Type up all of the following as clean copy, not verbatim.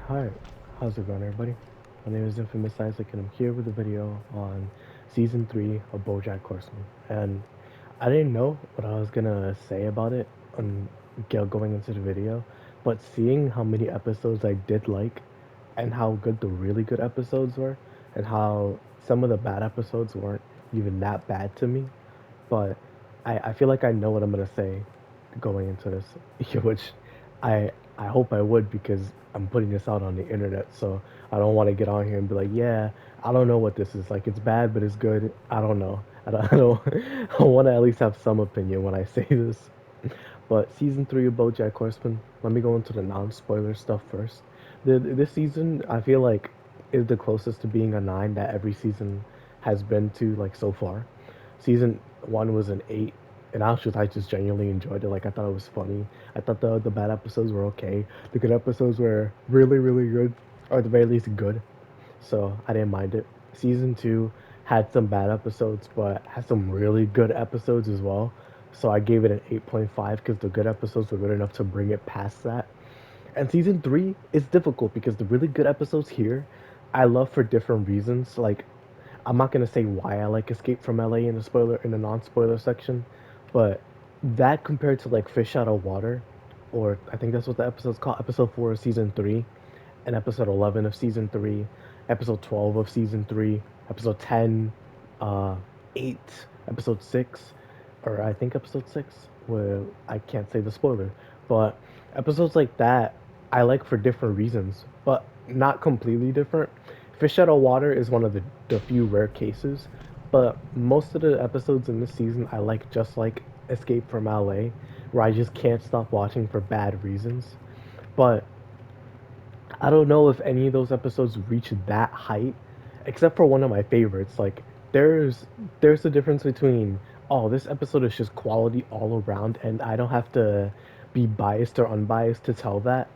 Hi, how's it going, everybody? My name is Infamous Isaac, and I'm here with a video on season 3 of BoJack Horseman. And I didn't know what I was gonna say about it on going into the video, but seeing how many episodes I did like, and how good the really good episodes were, and how some of the bad episodes weren't even that bad to me, but I feel like I know what I'm gonna say going into this, which I hope I would because I'm putting this out on the internet, so I don't want to get on here and be like, yeah, I don't know what this is like. It's bad, but it's good. I don't know. I want to at least have some opinion when I say this. But season 3 of BoJack Horseman. Let me go into the non-spoiler stuff first. This season, I feel like, is the closest to being a 9 that every season has been to, like, so far. Season 1 was an 8, and actually, I just genuinely enjoyed it. Like, I thought it was funny. I thought the bad episodes were okay. The good episodes were really, really good, or at the very least, good. So I didn't mind it. Season 2 had some bad episodes, but had some really good episodes as well. So I gave it an 8.5 because the good episodes were good enough to bring it past that. And season 3 is difficult because the really good episodes here I love for different reasons. Like, I'm not gonna say why I like Escape from LA in the non-spoiler section, but that compared to like Fish Out of Water, or I think that's what the episode's called, episode 4 of season 3, and episode 11 of season 3, episode 12 of season 3, episode 10, uh, 8, episode 6, or I think episode 6, well, I can't say the spoiler, but episodes like that I like for different reasons, but not completely different. Fish Out of Water is one of the few rare cases, but most of the episodes in this season I like just like Escape from LA, where I just can't stop watching for bad reasons. But I don't know if any of those episodes reach that height, except for one of my favorites. Like there's there's a difference between, oh, this episode is just quality all around and I don't have to be biased or unbiased to tell that.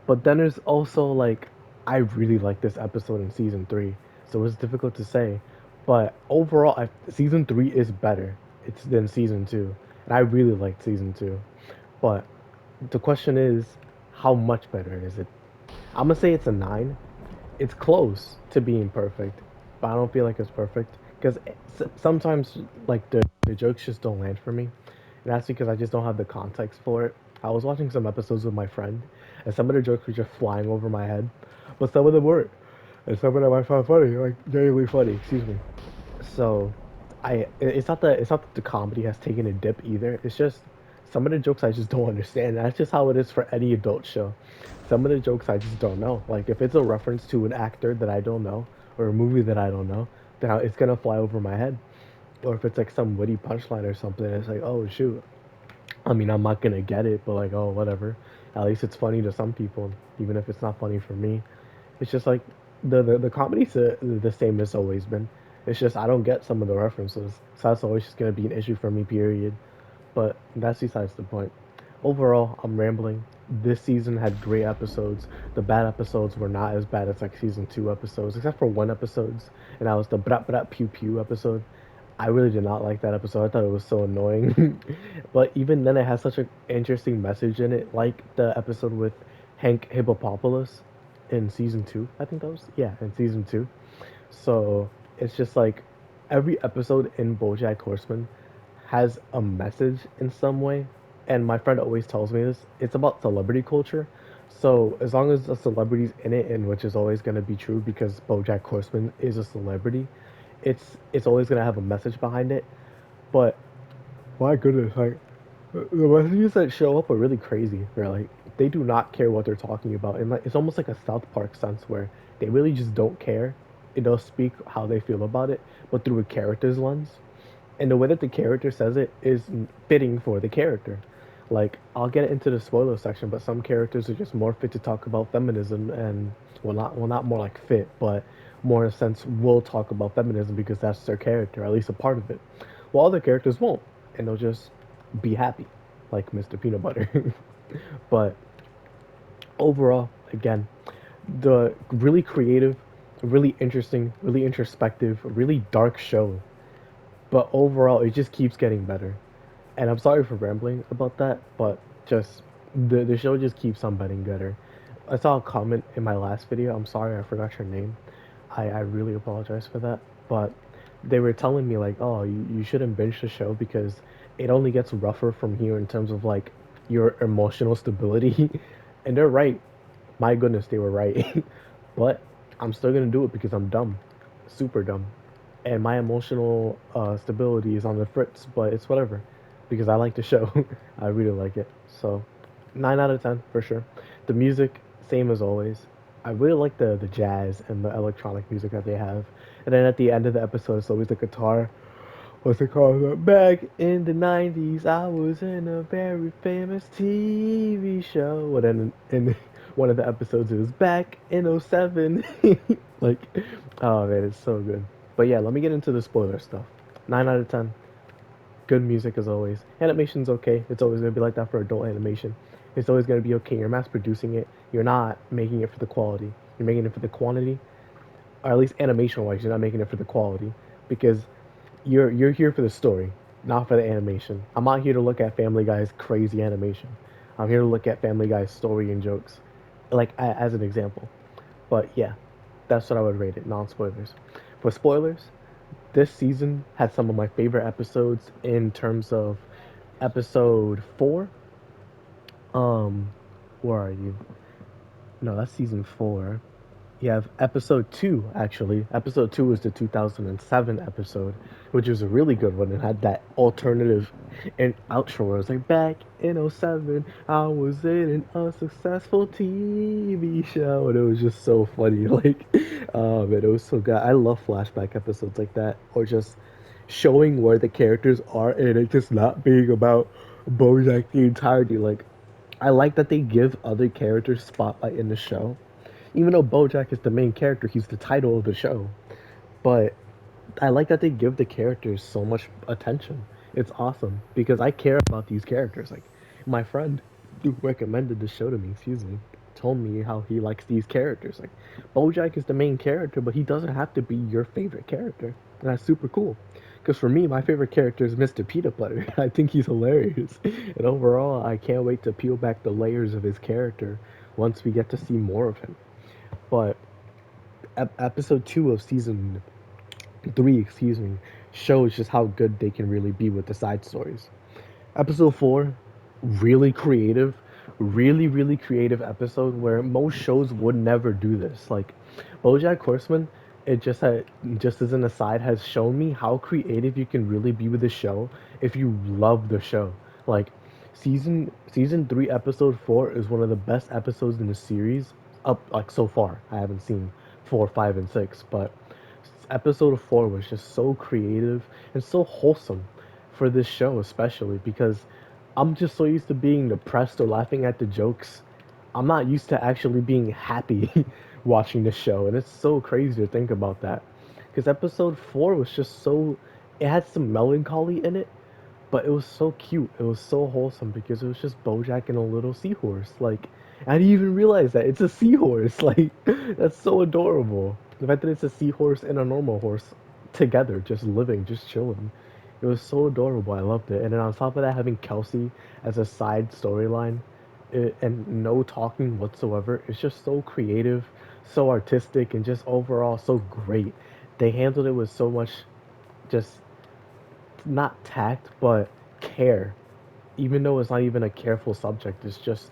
But then there's also like, I really like this episode in season 3. So it's difficult to say. But overall, season 3 is better. It's than season 2. And I really liked season 2. But the question is, how much better is it? I'm gonna say it's a 9. It's close to being perfect, but I don't feel like it's perfect because sometimes like the jokes just don't land for me, and that's because I just don't have the context for it. I was watching some episodes with my friend, and some of the jokes were just flying over my head, but some of them weren't, and some of them I found funny, like genuinely funny. Excuse me. So, it's not that the comedy has taken a dip either. It's just some of the jokes I just don't understand. That's just how it is for any adult show. Some of the jokes I just don't know. Like if it's a reference to an actor that I don't know or a movie that I don't know, then it's gonna fly over my head. Or if it's like some witty punchline or something, it's like, oh shoot. I mean, I'm not gonna get it, but like, oh whatever. At least it's funny to some people, even if it's not funny for me. It's just like the comedy's the same as always been. It's just I don't get some of the references, so that's always just gonna be an issue for me. Period. But that's besides the point. Overall, I'm rambling. This season had great episodes. The bad episodes were not as bad as like season 2 episodes, except for one episodes, and that was the brat brat pew pew episode. I really did not like that episode. I thought it was so annoying. But even then, it has such an interesting message in it, like the episode with Hank Hippopopoulos in season 2. I think that was, yeah, in season 2. So it's just like every episode in BoJack Horseman has a message in some way, and my friend always tells me this. It's about celebrity culture. So as long as a celebrity's in it, and which is always going to be true because BoJack Horseman is a celebrity, it's always going to have a message behind it. But my goodness, like the messages that show up are really crazy. They're like they do not care what they're talking about, and like it's almost like a South Park sense where they really just don't care. They'll speak how they feel about it, but through a character's lens. And the way that the character says it is fitting for the character. Like I'll get into the spoiler section, but some characters are just more fit to talk about feminism, and not more like fit, but more in a sense will talk about feminism because that's their character, at least a part of it. While other characters won't, and they'll just be happy, like Mr. Peanut Butter. But overall, again, the really creative, really interesting, really introspective, really dark show. But overall, it just keeps getting better. And I'm sorry for rambling about that, but just the show just keeps on getting better. I saw a comment in my last video. I'm sorry, I forgot your name. I really apologize for that. But they were telling me like, oh, you shouldn't binge the show because it only gets rougher from here in terms of like your emotional stability. And they're right. My goodness, they were right. But I'm still gonna do it because I'm dumb, super dumb, and my emotional stability is on the fritz. But it's whatever, because I like the show. I really like it. So, 9 out of 10 for sure. The music, same as always. I really like the jazz and the electronic music that they have. And then at the end of the episode, it's always the guitar. What's it called? Back in the 90s, I was in a very famous TV show. And then in one of the episodes, it was back in '07. Like, oh man, it's so good. But yeah, let me get into the spoiler stuff. 9 out of 10. Good music as always. Animation's okay. It's always going to be like that for adult animation. It's always going to be okay. You're mass producing it. You're not making it for the quality. You're making it for the quantity, or at least animation wise, you're not making it for the quality because you're here for the story, not for the animation. I'm not here to look at Family Guy's crazy animation. I'm here to look at Family Guy's story and jokes, like as an example. But yeah, that's what I would rate it. Non spoilers. For spoilers, this season had some of my favorite episodes in terms of episode 4. Um, where are you? No, that's season 4. You have episode 2, actually. Episode 2 was the 2007 episode, which was a really good one and had that alternative and outro where it was like, back in '07, I was in an unsuccessful TV show. And it was just so funny. Like, oh man, it was so good. I love flashback episodes like that, or just showing where the characters are and it just not being about BoJack the entirety. Like, I like that they give other characters spotlight in the show, even though BoJack is the main character, he's the title of the show. But I like that they give the characters so much attention. It's awesome because I care about these characters. Like my friend who recommended the show to me, excuse me, told me how he likes these characters. Like BoJack is the main character, but he doesn't have to be your favorite character, and that's super cool. Because for me, my favorite character is Mr. Peanut Butter. I think he's hilarious, and overall, I can't wait to peel back the layers of his character once we get to see more of him. But episode 2 of season 3, excuse me, shows just how good they can really be with the side stories. Episode 4, really creative, really creative episode where most shows would never do this. Like BoJack Horseman, it just had, just as an aside, has shown me how creative you can really be with the show if you love the show. Like season 3 episode 4 is one of the best episodes in the series up like so far. I haven't seen 4, 5, and 6, but episode 4 was just so creative and so wholesome for this show, especially because I'm just so used to being depressed or laughing at the jokes. I'm not used to actually being happy watching this show, and it's so crazy to think about that. Because episode 4 was just so, it had some melancholy in it, but it was so cute. It was so wholesome because it was just BoJack and a little seahorse. Like, I didn't even realize that it's a seahorse. Like, that's so adorable. The fact that it's a seahorse and a normal horse together, just living, just chilling. It was so adorable. I loved it. And then on top of that, having Kelsey as a side storyline, and no talking whatsoever, it's just so creative, so artistic, and just overall so great. They handled it with so much, just not tact, but care. Even though it's not even a careful subject, it's just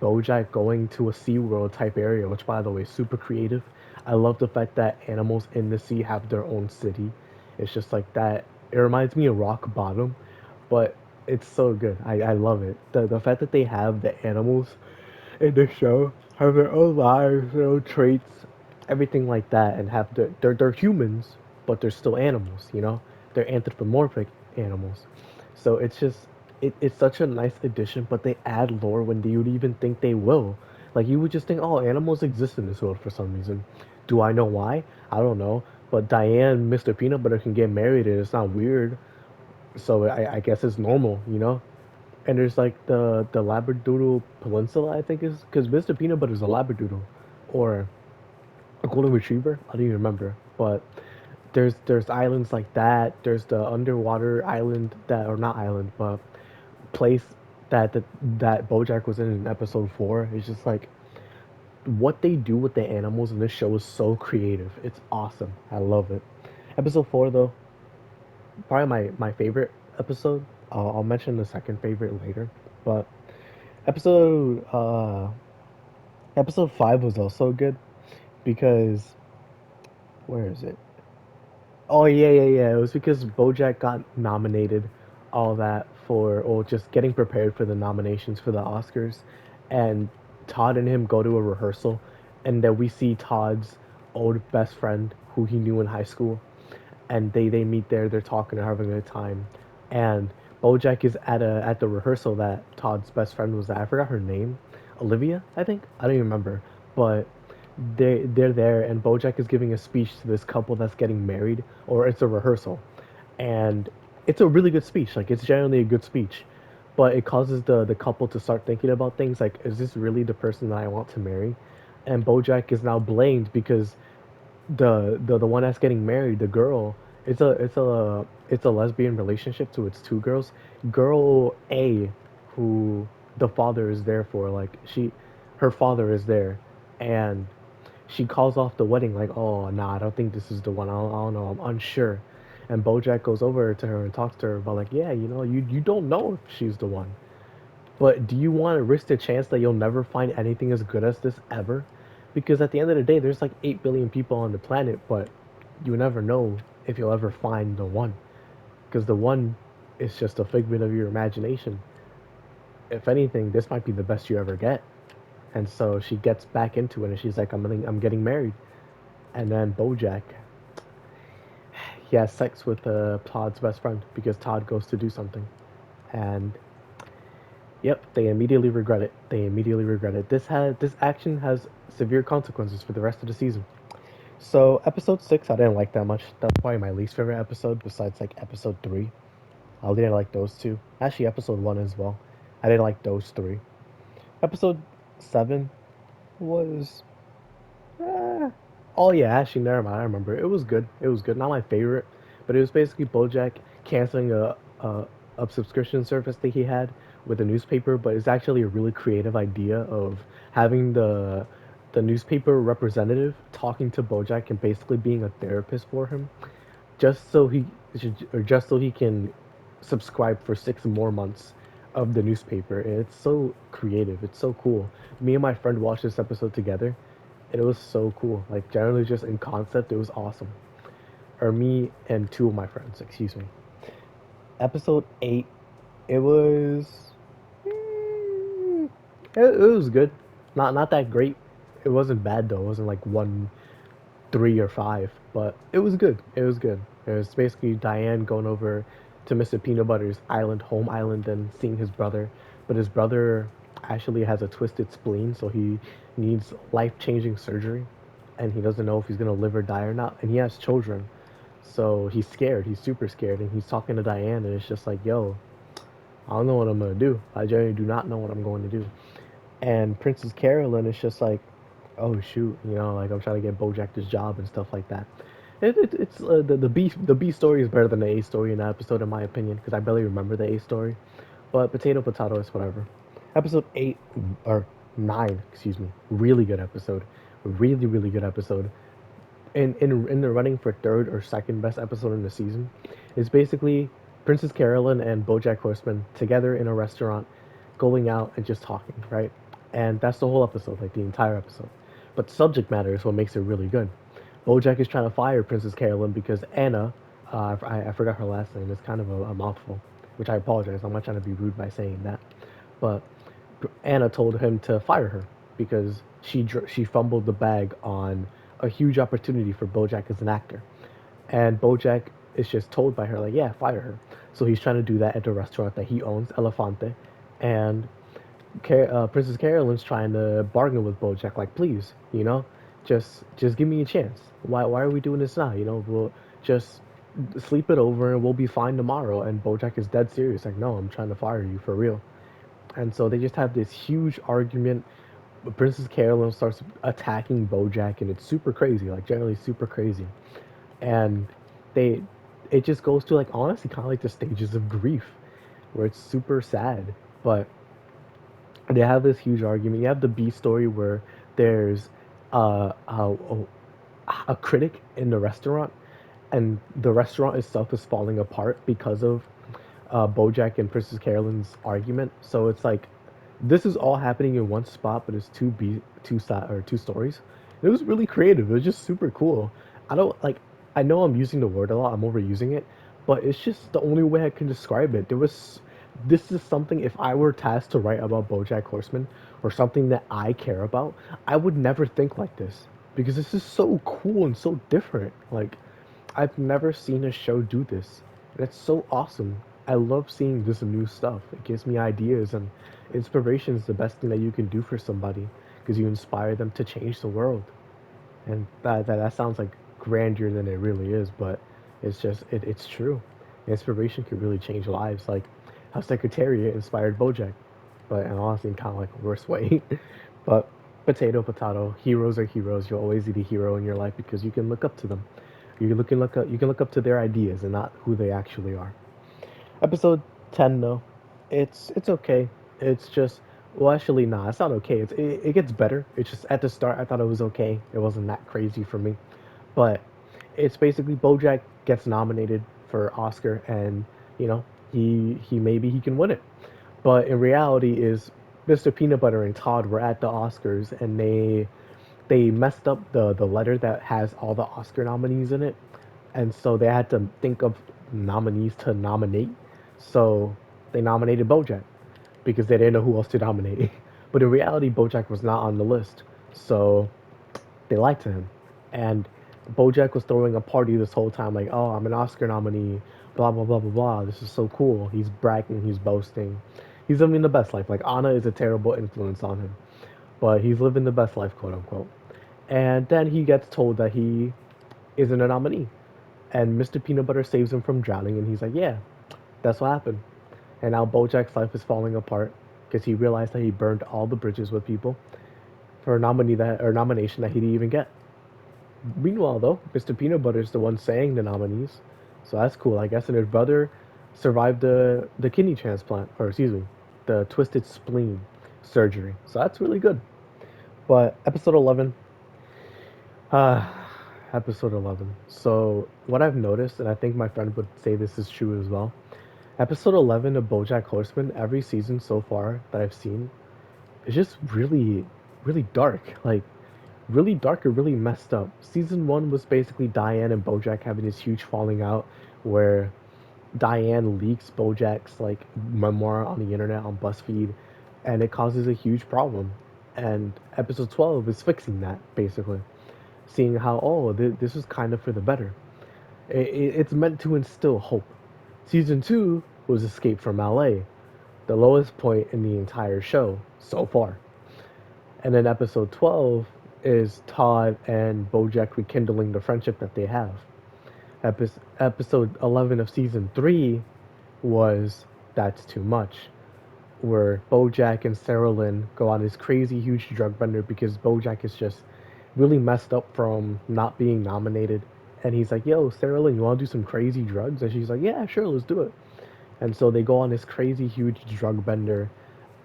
BoJack going to a SeaWorld type area, which by the way is super creative. I love the fact that animals in the sea have their own city. It's just like that. It reminds me of Rock Bottom, but it's so good. I love it. The fact that they have the animals in the show have their own lives, their own traits, everything like that, and have they're humans, but they're still animals. You know, they're anthropomorphic animals. So it's just it's such a nice addition. But they add lore when you would even think they will. Like you would just think, oh, animals exist in this world for some reason. Do I know why? I don't know. But Diane, and Mr. Peanut Butter can get married, and it's not weird. So I guess it's normal, you know. And there's like the Labradoodle Peninsula, I think is because Mr. Peanut Butter is a Labradoodle, or a Golden Retriever. I don't even remember. But there's islands like that. There's the underwater island that, or not island, but place that BoJack was in episode 4. It's just like what they do with the animals in this show is so creative. It's awesome. I love it. Episode 4 though, probably my favorite episode. I'll mention the second favorite later, but episode uh episode 5 was also good because where is it? Oh yeah. It was because BoJack got nominated, all that for, or just getting prepared for the nominations for the Oscars, and Todd and him go to a rehearsal, and then we see Todd's old best friend who he knew in high school, and they meet there. They're talking and having a good time, and BoJack is at the rehearsal that Todd's best friend was at. I forgot her name, Olivia, I think. I don't even remember, but they're there, and BoJack is giving a speech to this couple that's getting married, or it's a rehearsal, and it's a really good speech. Like it's generally a good speech, but it causes the couple to start thinking about things like, is this really the person that I want to marry? And BoJack is now blamed because the one that's getting married, the girl, it's a lesbian relationship to its two girls. Girl A, who the father is there for, like her father is there, and she calls off the wedding like, oh nah, I don't think this is the one. I don't know, I'm unsure. And BoJack goes over to her and talks to her about like, yeah, you don't know if she's the one. But do you want to risk the chance that you'll never find anything as good as this ever? Because at the end of the day, there's like 8 billion people on the planet, but you never know if you'll ever find the one. Because the one is just a figment of your imagination. If anything, this might be the best you ever get. And so she gets back into it and she's like, I'm getting married. And then BoJack, he has sex with Todd's best friend because Todd goes to do something. And yep, they immediately regret it. They immediately regret it. This action has severe consequences for the rest of the season. So episode 6, I didn't like that much. That was probably my least favorite episode, besides like episode 3. I didn't like those two. Actually, episode 1 as well. I didn't like those three. Episode 7 was. Uh, oh yeah, actually, never mind. I remember. It was good. It was good. Not my favorite, but it was basically BoJack canceling a subscription service that he had with a newspaper. But it's actually a really creative idea of having the newspaper representative talking to BoJack and basically being a therapist for him, just so he or just so he can subscribe for 6 more months of the newspaper. And it's so creative. It's so cool. Me and my friend watched this episode together, and it was so cool. Like generally, just in concept, it was awesome. Or me and two of my friends, excuse me. Episode 8, it was. It was good. Not that great. It wasn't bad though. It wasn't like 1, 3, or 5, but it was good. It was good. It was basically Diane going over to Mr. Peanut Butter's island, home island, and seeing his brother. But his brother actually has a twisted spleen, so he needs life-changing surgery, and he doesn't know if he's gonna live or die or not. And he has children, so he's scared. He's super scared, and he's talking to Diane, and it's just like, yo, I don't know what I'm gonna do. I genuinely do not know what I'm going to do. And Princess Carolyn is just like, oh shoot, like I'm trying to get BoJack this job and stuff like that. It's the B story is better than the A story in that episode in my opinion, because I barely remember the A story, but potato is whatever. Episode 8 or 9, excuse me, really good episode, really good episode. In the running for third or second best episode in the season. It's basically Princess Carolyn and BoJack Horseman together in a restaurant, going out and just talking, right? And that's the whole episode, like the entire episode. But subject matter is what makes it really good. BoJack is trying to fire Princess Carolyn because Anna, I forgot her last name. It's kind of a mouthful, which I apologize. I'm not trying to be rude by saying that, but Anna told him to fire her because she fumbled the bag on a huge opportunity for BoJack as an actor, and BoJack is just told by her like, yeah, fire her. So he's trying to do that at the restaurant that he owns, Elefante, and Princess Carolyn's trying to bargain with BoJack like, please, just give me a chance. Why are we doing this now? We'll just sleep it over and we'll be fine tomorrow. And BoJack is dead serious, like, no, I'm trying to fire you for real. And so they just have this huge argument. Princess Carolyn starts attacking BoJack, and it's super crazy, like generally super crazy. And they, it just goes to like honestly kind of like the stages of grief, where it's super sad. But they have this huge argument. You have the B story where there's a critic in the restaurant, and the restaurant itself is falling apart because of BoJack and Princess Carolyn's argument. So it's like this is all happening in one spot, but it's two stories. It was really creative. It was just super cool. I don't like. I know I'm using the word a lot. I'm overusing it, but it's just the only way I can describe it. There was. This is something. If I were tasked to write about BoJack Horseman or something that I care about, I would never think like this because this is so cool and so different. Like I've never seen a show do this. And it's so awesome. I love seeing this new stuff. It gives me ideas, and inspiration is the best thing that you can do for somebody because you inspire them to change the world. And that sounds like grander than it really is, but it's true. Inspiration can really change lives, like how Secretariat inspired BoJack, but and honestly, in kind of like a worse way. But potato, potato. Heroes are heroes. You'll always need a hero in your life because you can look up to them. You can look up to their ideas and not who they actually are. Episode 10 though, it's okay. It's just well actually nah, it's not okay. It gets better. It's just at the start I thought it was okay. It wasn't that crazy for me. But it's basically BoJack gets nominated for Oscar and you know, he maybe he can win it. But in reality is Mr. Peanut Butter and Todd were at the Oscars and they messed up the letter that has all the Oscar nominees in it, and so they had to think of nominees to nominate. So they nominated BoJack because they didn't know who else to nominate. But in reality, BoJack was not on the list, so they lied to him. And BoJack was throwing a party this whole time, like, "Oh, I'm an Oscar nominee." Blah blah blah blah blah. This is so cool. He's bragging. He's boasting. He's living the best life. Like Anna is a terrible influence on him, but he's living the best life, quote unquote. And then he gets told that he isn't a nominee. And Mr. Peanut Butter saves him from drowning, and he's like, "Yeah, that's what happened." And now BoJack's life is falling apart because he realized that he burned all the bridges with people for a nomination that he didn't even get. Meanwhile, though, Mr. Peanut Butter is the one saying the nominees, so that's cool, I guess. And his brother survived the kidney transplant, or excuse me, the twisted spleen surgery, so that's really good. But episode 11, uh, episode 11. So what I've noticed, and I think my friend would say this is true as well. Episode 11 of BoJack Horseman, every season so far that I've seen, is just really dark. Like, really dark and really messed up. Season 1 was basically Diane and BoJack having this huge falling out where Diane leaks BoJack's, like, memoir on the internet on BuzzFeed, and it causes a huge problem. And episode 12 is fixing that, basically. Seeing how, oh, this is kind of for the better. It's meant to instill hope. Season 2 was Escape from LA, the lowest point in the entire show so far. And then episode 12 is Todd and BoJack rekindling the friendship that they have. Episode 11 of season 3 was That's Too Much, where BoJack and Sarah Lynn go on this crazy huge drug bender because BoJack is just really messed up from not being nominated. And he's like, "Yo, Sarah Lynn, you want to do some crazy drugs?" And she's like, "Yeah, sure, let's do it." And so they go on this crazy huge drug bender.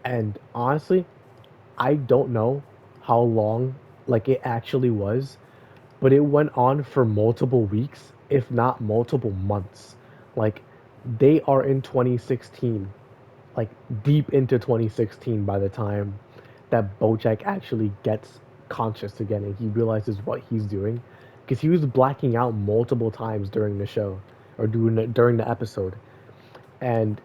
And honestly, I don't know how long like it actually was, but it went on for multiple weeks, if not multiple months. Like they are in 2016, like deep into 2016 by the time that BoJack actually gets conscious again and he realizes what he's doing because he was blacking out multiple times during the show or during the episode. And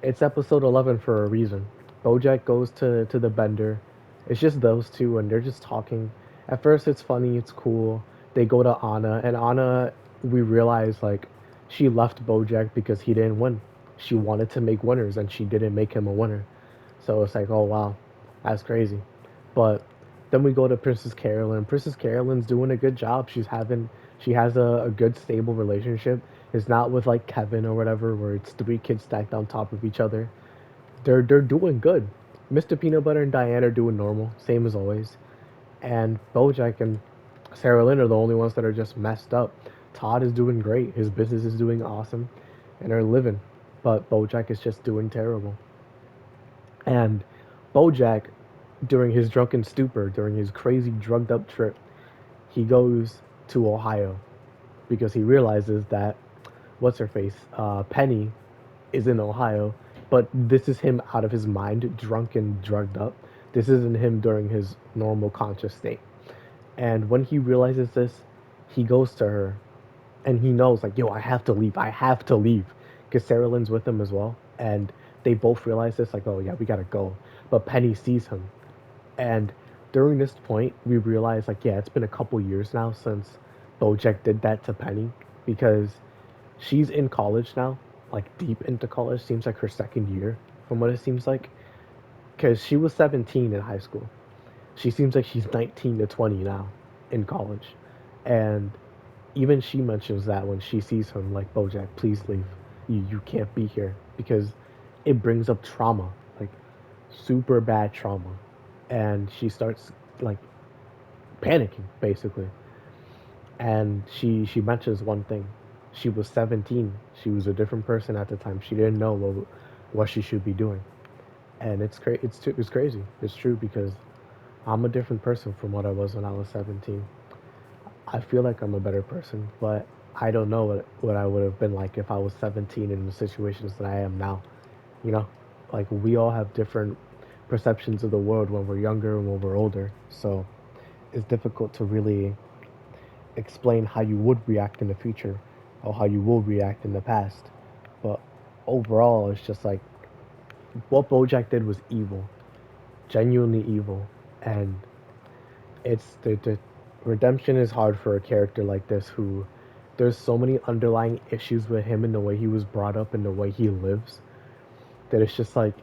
it's episode 11 for a reason. BoJack goes to the bender. It's just those two, and they're just talking. At first, it's funny, it's cool. They go to Anna, and Anna, we realize like she left BoJack because he didn't win. She wanted to make winners, and she didn't make him a winner. So it's like, oh wow, that's crazy. But then we go to Princess Carolyn. Princess Carolyn's doing a good job. She has a good stable relationship. It's not with like Kevin or whatever, where it's three kids stacked on top of each other. They're doing good. Mr. Peanut Butter and Diane are doing normal, same as always. And BoJack and Sarah Lynn are the only ones that are just messed up. Todd is doing great. His business is doing awesome, and are living. But BoJack is just doing terrible. And BoJack during his drunken stupor, during his crazy drugged up trip, he goes to Ohio because he realizes that what's her face, Penny, is in Ohio, but this is him out of his mind, drunk and drugged up. This isn't him during his normal conscious state. And when he realizes this, he goes to her and he knows, like, yo, I have to leave. I have to leave. Because Sarah Lynn's with him as well. And they both realize this, like, oh, yeah, we gotta go. But Penny sees him. And during this point, we realize, like, yeah, it's been a couple years now since BoJack did that to Penny. Because she's in college now, like, deep into college. Seems like her second year, from what it seems like. Because she was 17 in high school. She seems like she's 19 to 20 now in college. And even she mentions that when she sees him, like, BoJack, please leave. You can't be here because it brings up trauma, like super bad trauma, and she starts like panicking basically. And she mentions one thing: she was 17. She was a different person at the time. She didn't know what she should be doing, and it's crazy. It's true because I'm a different person from what I was when I was 17. I feel like I'm a better person, but I don't know what I would have been like if I was 17 in the situations that I am now. You know, like we all have different perceptions of the world when we're younger and when we're older. So it's difficult to really explain how you would react in the future or how you will react in the past. But overall, it's just like what BoJack did was evil, genuinely evil, and it's the redemption is hard for a character like this who there's so many underlying issues with him and the way he was brought up and the way he lives that it's just like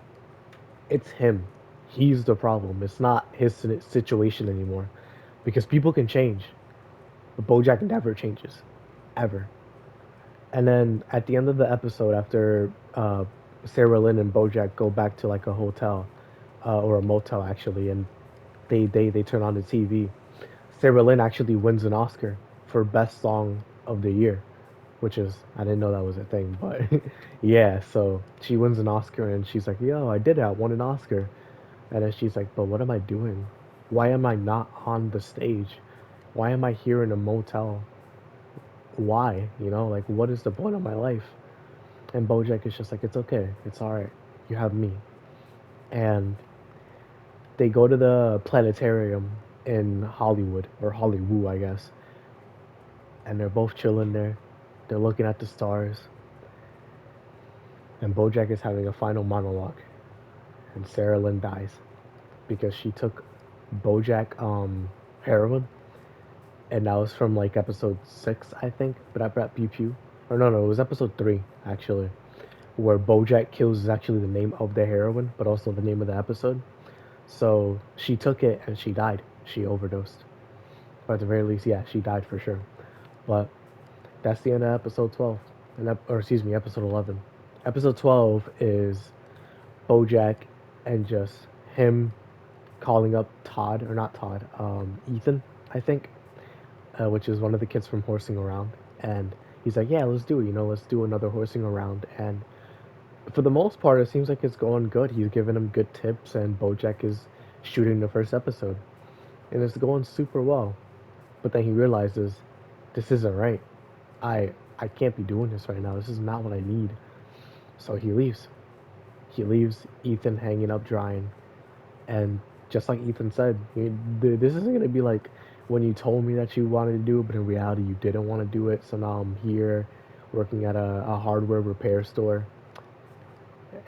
it's him. He's the problem. It's not his situation anymore because people can change, but BoJack never changes, ever. And then at the end of the episode, after Sarah Lynn and BoJack go back to like a hotel or a motel actually, and they turn on the TV, Sarah Lynn actually wins an Oscar for Best Song of the Year, which is I didn't know that was a thing, but yeah. So she wins an Oscar and she's like, "Yo, I did it! I won an Oscar." And then she's like, "But what am I doing? Why am I not on the stage? Why am I here in a motel? Why? You know, like what is the point of my life?" And BoJack is just like, "It's okay. It's all right. You have me." And they go to the planetarium in Hollywood or Hollywood, I guess, and they're both chilling there. They're looking at the stars, and BoJack is having a final monologue, and Sarah Lynn dies because she took BoJack heroin, and that was from like episode 6, I think. But I brought Pew Pew, or no, it was episode 3 actually, where BoJack kills is actually the name of the heroin, but also the name of the episode. So she took it and she died. She overdosed. But at the very least, yeah, she died for sure. But that's the end of episode 12. Or excuse me, episode 11. Episode 12 is BoJack and just him calling up Todd, or not Todd, Ethan, I think, which is one of the kids from Horsing Around. And he's like, yeah, let's do it, let's do another Horsing Around. And for the most part, it seems like it's going good. He's giving him good tips, and BoJack is shooting the first episode. And it's going super well. But then he realizes, this isn't right. I can't be doing this right now. This is not what I need. So he leaves. He leaves Ethan hanging up drying. And just like Ethan said, this isn't going to be like when you told me that you wanted to do it, but in reality you didn't want to do it. So now I'm here working at a hardware repair store.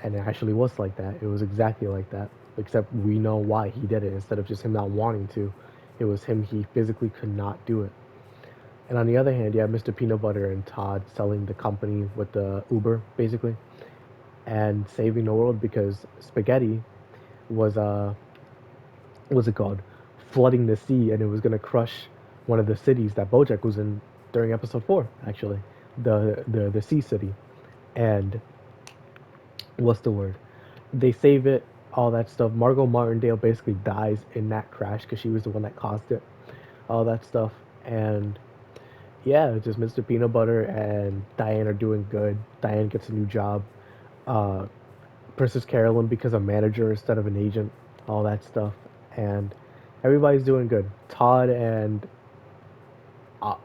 And it actually was like that. It was exactly like that. Except we know why he did it instead of just him not wanting to. It was him, he physically could not do it. And on the other hand, you have Mr. Peanut Butter and Todd selling the company with the Uber, basically, and saving the world because spaghetti was what's it called, flooding the sea, and it was gonna crush one of the cities that BoJack was in during episode 4, actually, the sea city, and what's the word? They save it, all that stuff. Margot Martindale basically dies in that crash because she was the one that caused it, all that stuff, and yeah, just Mr. Peanut Butter and Diane are doing good. Diane gets a new job. Uh, Princess Carolyn becomes a manager instead of an agent. All that stuff. and everybody's doing good. Todd and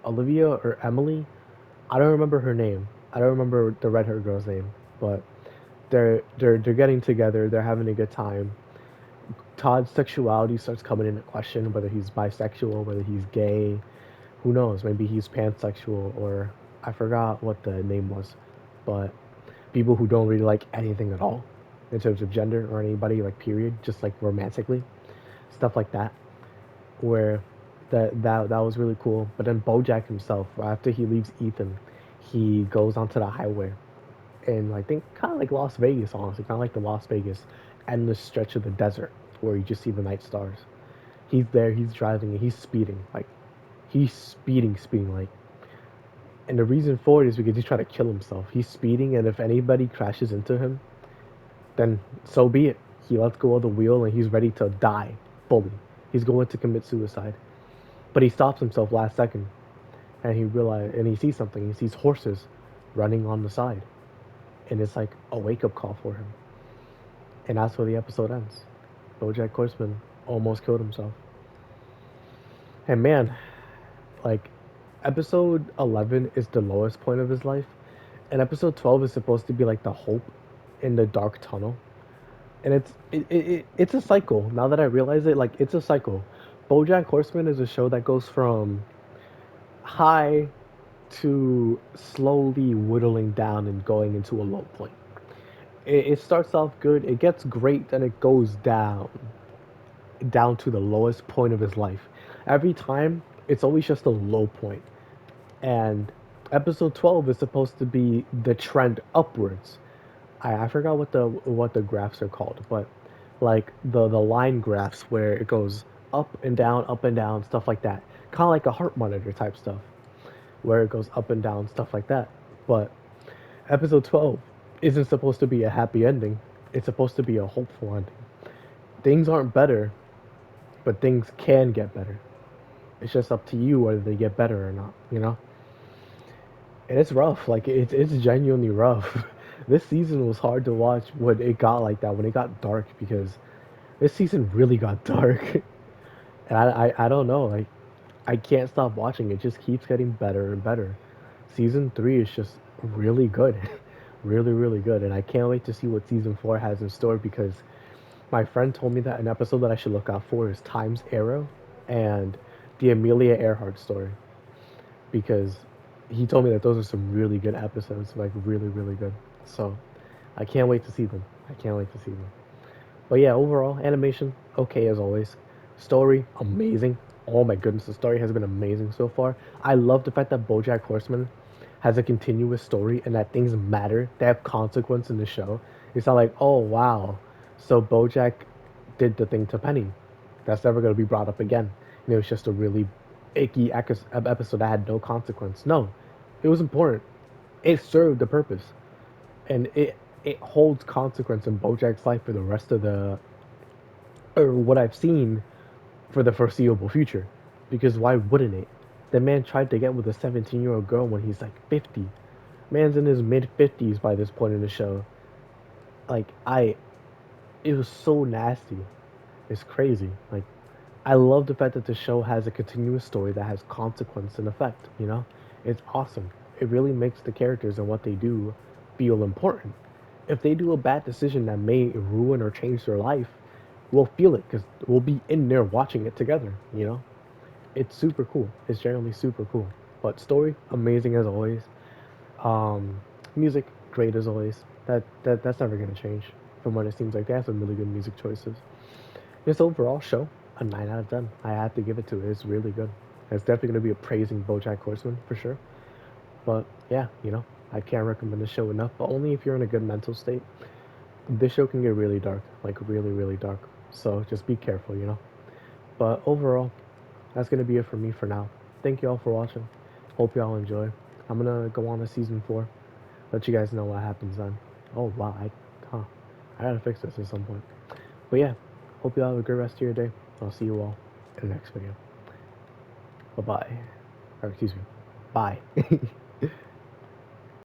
Olivia or Emily, I don't remember her name. I don't remember the red haired girl's name, but they're getting together. They're having a good time. Todd's sexuality starts coming into question, whether he's bisexual, whether he's gay. Who knows? Maybe he's pansexual, or I forgot what the name was. But people who don't really like anything at all in terms of gender or anybody, like, period, just like romantically, stuff like that. Where that was really cool. But then BoJack himself, after he leaves Ethan, he goes onto the highway and I think kind of like Las Vegas, honestly, kind of like the Las Vegas endless stretch of the desert where you just see the night stars. He's there, he's driving, and he's speeding, like he's speeding, like. And the reason for it is because he's trying to kill himself. He's speeding, and if anybody crashes into him, then so be it. He lets go of the wheel, and he's ready to die fully. He's going to commit suicide, but he stops himself last second, and he sees something. He sees horses running on the side, and it's like a wake up call for him. And that's where the episode ends. BoJack Horseman almost killed himself. And man, like, episode 11 is the lowest point of his life, and episode 12 is supposed to be like the hope in the dark tunnel. And it's a cycle. Now that I realize it, like, it's a cycle. BoJack Horseman is a show that goes from high to slowly whittling down and going into a low point. It starts off good, it gets great, then it goes down to the lowest point of his life. Every time, it's always just a low point. And episode 12 is supposed to be the trend upwards. I forgot what the graphs are called, but like the line graphs where it goes up and down, stuff like that. Kind of like a heart monitor type stuff, where it goes up and down, stuff like that. But episode 12 isn't supposed to be a happy ending. It's supposed to be a hopeful ending. Things aren't better, but things can get better. It's just up to you whether they get better or not, you know? And it's rough. Like, it's genuinely rough. This season was hard to watch when it got like that, when it got dark, because this season really got dark. And I don't know, like, I can't stop watching. It just keeps getting better and better. Season 3 is just really good. Really, really good. And I can't wait to see what season 4 has in store, because my friend told me that an episode that I should look out for is Time's Arrow and the Amelia Earhart story, because he told me that those are some really good episodes, like really, really good. So I can't wait to see them. I can't wait to see them. But yeah, overall, animation, okay as always. Story, amazing. Oh my goodness, the story has been amazing so far. I love the fact that BoJack Horseman has a continuous story and that things matter. They have consequence in the show. It's not like, oh wow, so BoJack did the thing to Penny. That's never going to be brought up again. And it was just a really icky episode that had no consequence. No, it was important. It served the purpose, and it holds consequence in BoJack's life for the rest of the, or what I've seen, for the foreseeable future. Because why wouldn't it? The man tried to get with a 17-year-old girl when he's like 50. Man's in his mid 50s by this point in the show. Like, it was so nasty. It's crazy. Like, I love the fact that the show has a continuous story that has consequence and effect, you know? It's awesome. It really makes the characters and what they do feel important. If they do a bad decision that may ruin or change their life, we'll feel it because we'll be in there watching it together, you know? It's super cool. It's generally super cool. But story, amazing as always. Um, Music, great as always. That's never gonna change. From what it seems like, they have some really good music choices. This overall show, a 9 out of 10. I have to give it to it. It's really good. It's definitely gonna be a praising BoJack Horseman for sure. But yeah, I can't recommend the show enough. But only if you're in a good mental state. This show can get really dark, like really, really dark. So just be careful. But overall, that's gonna be it for me for now. Thank you all for watching. Hope y'all enjoy. I'm gonna go on to season 4. Let you guys know what happens then. Oh wow, I gotta fix this at some point. But yeah, hope y'all have a good rest of your day. I'll see you all in the next video. Bye bye. Or excuse me. Bye.